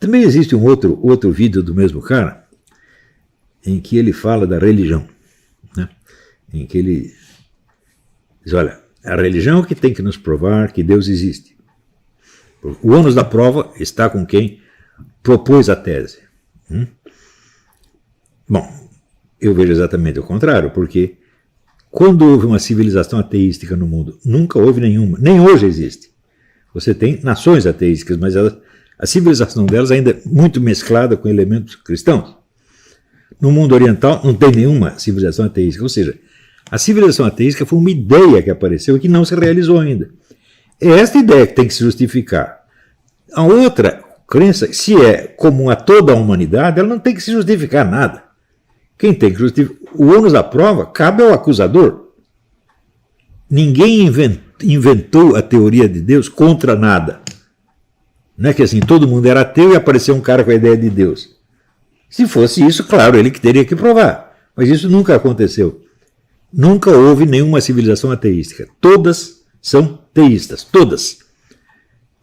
Também existe um outro vídeo do mesmo cara, em que ele fala da religião, né? Em que ele diz, olha, a religião que tem que nos provar que Deus existe. O ônus da prova está com quem propôs a tese. Bom, eu vejo exatamente o contrário, porque quando houve uma civilização ateística no mundo, nunca houve nenhuma, nem hoje existe. Você tem nações ateísticas, mas a civilização delas ainda é muito mesclada com elementos cristãos. No mundo oriental não tem nenhuma civilização ateística, ou seja, a civilização ateística foi uma ideia que apareceu e que não se realizou ainda. É esta ideia que tem que se justificar. A outra crença, se é comum a toda a humanidade, ela não tem que se justificar nada. Quem tem que justificar? O ônus da prova cabe ao acusador. Ninguém inventou a teoria de Deus contra nada. Não é que assim, todo mundo era ateu e apareceu um cara com a ideia de Deus. Se fosse isso, claro, ele que teria que provar. Mas isso nunca aconteceu. Nunca houve nenhuma civilização ateística. Todas são teístas, todas.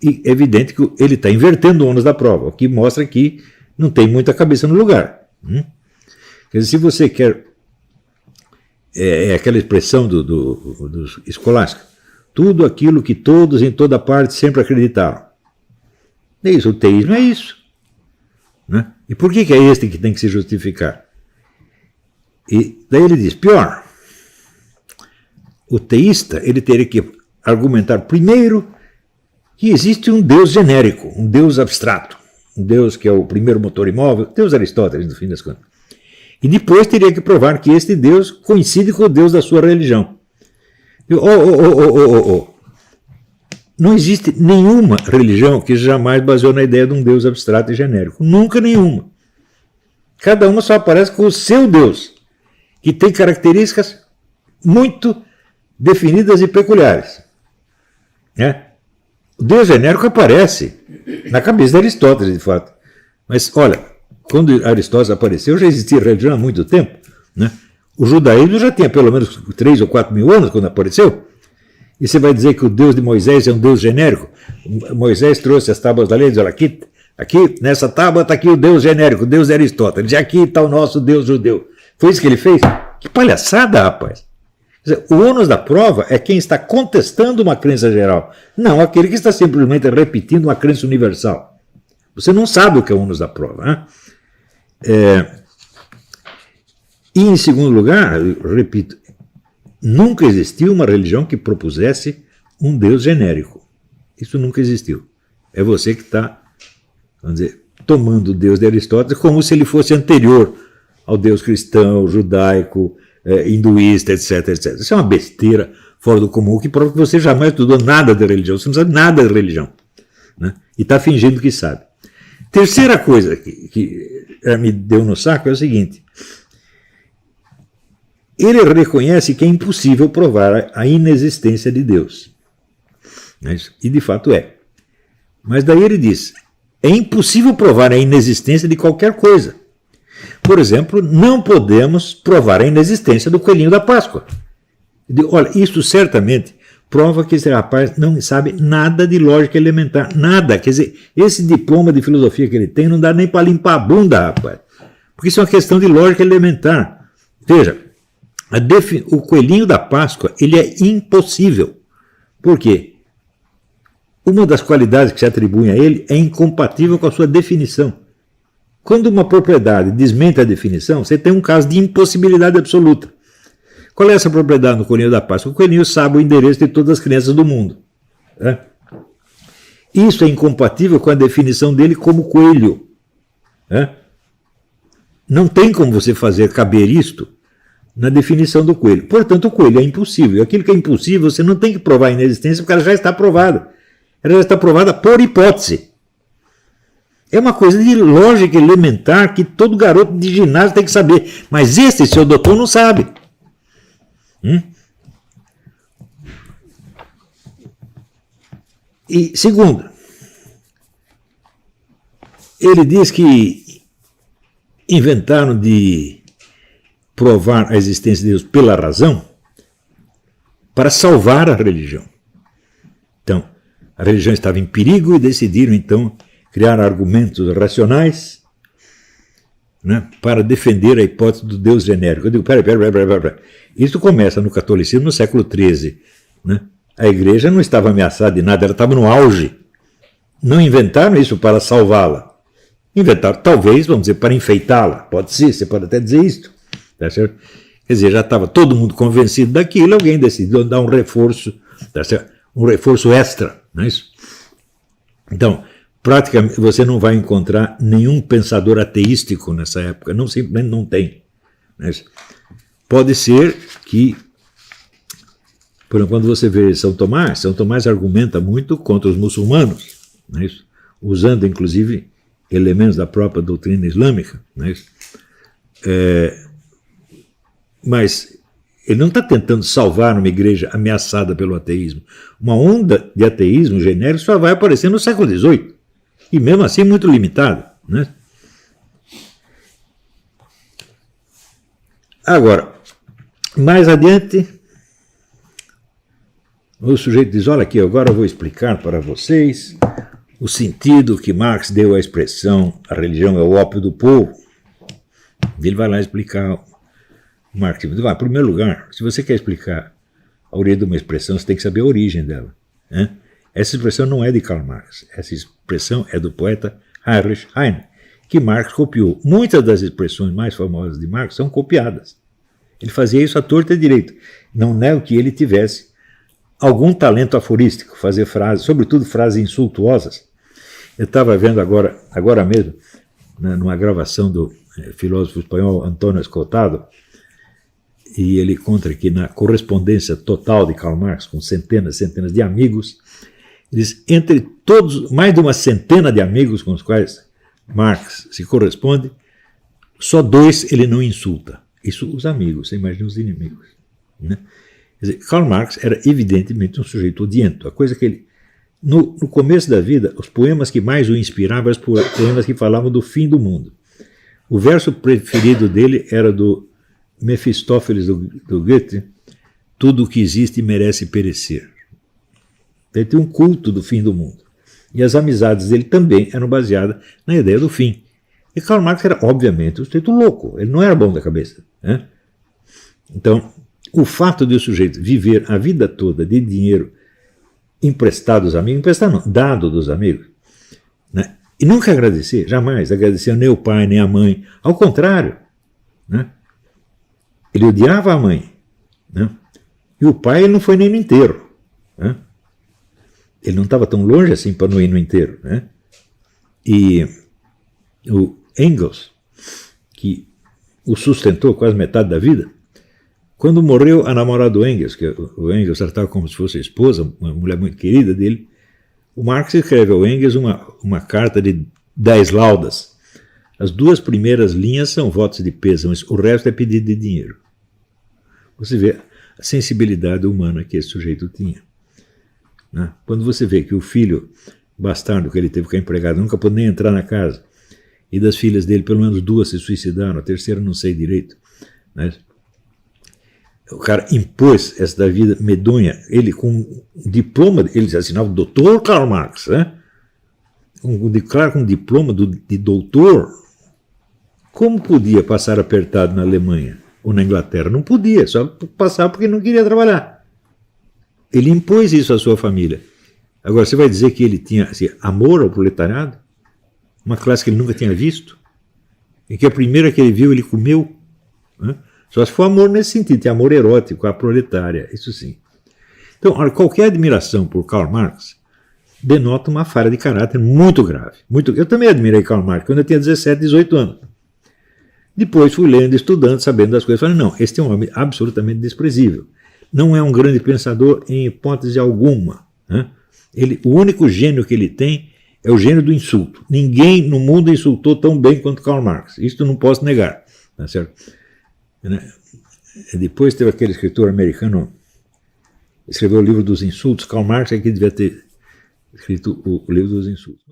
E é evidente que ele está invertendo o ônus da prova, o que mostra que não tem muita cabeça no lugar. Quer dizer, se você quer... É aquela expressão do escolástico. Tudo aquilo que todos em toda parte sempre acreditaram. É isso, o teísmo é isso. Né? E por que é este que tem que se justificar? E daí ele diz, pior, o teísta ele teria que argumentar primeiro que existe um Deus genérico, um Deus abstrato, um Deus que é o primeiro motor imóvel, Deus Aristóteles, no fim das contas. E depois teria que provar que este Deus coincide com o Deus da sua religião. Não existe nenhuma religião que jamais baseou na ideia de um Deus abstrato e genérico. Nunca nenhuma. Cada uma só aparece com o seu Deus, que tem características muito definidas e peculiares. O Deus genérico aparece na cabeça de Aristóteles, de fato. Mas, olha, quando Aristóteles apareceu, já existia religião há muito tempo. Né? O judaísmo já tinha pelo menos 3 ou 4 mil anos quando apareceu. E você vai dizer que o Deus de Moisés é um Deus genérico? Moisés trouxe as tábuas da lei e diz, olha, aqui nessa tábua está aqui o Deus genérico, o Deus de Aristóteles, e aqui está o nosso Deus judeu. Foi isso que ele fez? Que palhaçada, rapaz! Quer dizer, o ônus da prova é quem está contestando uma crença geral, não aquele que está simplesmente repetindo uma crença universal. Você não sabe o que é o ônus da prova. Né? E, em segundo lugar, eu repito, nunca existiu uma religião que propusesse um Deus genérico. Isso nunca existiu. É você que está, vamos dizer, tomando o Deus de Aristóteles como se ele fosse anterior ao Deus cristão, judaico, hinduísta, etc, etc. Isso é uma besteira fora do comum, que prova que você jamais estudou nada de religião. Você não sabe nada de religião. Né? E está fingindo que sabe. Terceira coisa que me deu no saco é o seguinte. Ele reconhece que é impossível provar a inexistência de Deus. E de fato é. Mas daí ele diz, é impossível provar a inexistência de qualquer coisa. Por exemplo, não podemos provar a inexistência do coelhinho da Páscoa. Olha, isso certamente prova que esse rapaz não sabe nada de lógica elementar, nada. Quer dizer, esse diploma de filosofia que ele tem não dá nem para limpar a bunda, rapaz. Porque isso é uma questão de lógica elementar. Veja, o coelhinho da Páscoa, ele é impossível. Por quê? Uma das qualidades que se atribuem a ele é incompatível com a sua definição. Quando uma propriedade desmente a definição, você tem um caso de impossibilidade absoluta. Qual é essa propriedade no coelhinho da Páscoa? O coelhinho sabe o endereço de todas as crianças do mundo. Isso é incompatível com a definição dele como coelho. Não tem como você fazer caber isto na definição do coelho. Portanto, o coelho é impossível. Aquilo que é impossível, você não tem que provar a inexistência, porque ela já está provada. Ela já está provada por hipótese. É uma coisa de lógica elementar que todo garoto de ginásio tem que saber. Mas esse seu doutor não sabe. E segundo, ele diz que inventaram de provar a existência de Deus pela razão para salvar a religião. Então, a religião estava em perigo e decidiram, então, criar argumentos racionais, né, para defender a hipótese do Deus genérico. Eu digo, peraí. Isso começa no catolicismo no século XIII. Né? A igreja não estava ameaçada de nada, ela estava no auge. Não inventaram isso para salvá-la. Inventaram, talvez, vamos dizer, para enfeitá-la. Pode ser, você pode até dizer isso. Tá certo? Quer dizer, já estava todo mundo convencido daquilo, alguém decidiu dar um reforço, tá certo? Um reforço extra. Não é isso? Então, praticamente você não vai encontrar nenhum pensador ateístico nessa época, não, simplesmente não tem. Não é isso? Pode ser que, por exemplo, quando você vê São Tomás argumenta muito contra os muçulmanos, não é isso? Usando inclusive elementos da própria doutrina islâmica, não é isso? Mas ele não está tentando salvar uma igreja ameaçada pelo ateísmo. Uma onda de ateísmo genérico só vai aparecer no século XVIII, e mesmo assim muito limitado, né? Agora, mais adiante, o sujeito diz, olha aqui, agora eu vou explicar para vocês o sentido que Marx deu à expressão a religião é o ópio do povo. Ele vai lá explicar o marxismo. Em primeiro lugar, se você quer explicar a origem de uma expressão, você tem que saber a origem dela. Né? Essa expressão não é de Karl Marx, essa expressão é do poeta Heinrich Heine, que Marx copiou. Muitas das expressões mais famosas de Marx são copiadas. Ele fazia isso à torta e à direita. Não nego que ele tivesse algum talento aforístico, fazer frases, sobretudo frases insultuosas. Eu estava vendo agora mesmo, né, numa gravação do filósofo espanhol Antonio Escotado, e ele conta que na correspondência total de Karl Marx com centenas de amigos, eles, entre todos, mais de uma centena de amigos com os quais Marx se corresponde, só 2 ele não insulta. Isso os amigos, você imagina os inimigos. Né? Quer dizer, Karl Marx era evidentemente um sujeito odiento. A coisa que ele, no começo da vida, os poemas que mais o inspiravam eram os poemas que falavam do fim do mundo. O verso preferido dele era do Mefistófeles do Goethe, tudo o que existe merece perecer. Ele tem um culto do fim do mundo. E as amizades dele também eram baseadas na ideia do fim. E Karl Marx era, obviamente, um sujeito louco. Ele não era bom da cabeça. Né? Então, o fato de o sujeito viver a vida toda de dinheiro emprestado dos amigos, emprestado não, dado dos amigos, né? E nunca agradecer, jamais agradecer nem o pai, nem a mãe. Ao contrário, né? Ele odiava a mãe. Né? E o pai ele não foi nem no enterro. Né? Ele não estava tão longe assim para não ir no enterro. Né? E o Engels, que o sustentou quase metade da vida, quando morreu a namorada do Engels, que o Engels tratava como se fosse a esposa, uma mulher muito querida dele, o Marx escreve ao Engels uma carta de 10 laudas. As 2 primeiras linhas são votos de pêsames, o resto é pedido de dinheiro. Você vê a sensibilidade humana que esse sujeito tinha. Né? Quando você vê que o filho bastardo que ele teve com a empregada nunca pôde nem entrar na casa, e das filhas dele pelo menos 2 se suicidaram, a terceira não sei direito. Né? O cara impôs essa vida medonha, ele com um diploma, ele assinava Dr. Karl Marx, né? Com um diploma de doutor. Como podia passar apertado na Alemanha ou na Inglaterra? Não podia, só passar porque não queria trabalhar. Ele impôs isso à sua família. Agora, você vai dizer que ele tinha assim, amor ao proletariado? Uma classe que ele nunca tinha visto? E que a primeira que ele viu, ele comeu? Né? Só se for amor nesse sentido, tem amor erótico à proletária, isso sim. Então, qualquer admiração por Karl Marx denota uma falha de caráter muito grave. Eu também admirei Karl Marx quando eu tinha 17, 18 anos. Depois fui lendo, estudando, sabendo das coisas. Falei, não, este é um homem absolutamente desprezível. Não é um grande pensador em hipótese alguma. Né? O único gênio que ele tem é o gênio do insulto. Ninguém no mundo insultou tão bem quanto Karl Marx. Isso não posso negar. Tá certo? Depois teve aquele escritor americano, escreveu o livro dos insultos. Karl Marx é que devia ter escrito o livro dos insultos.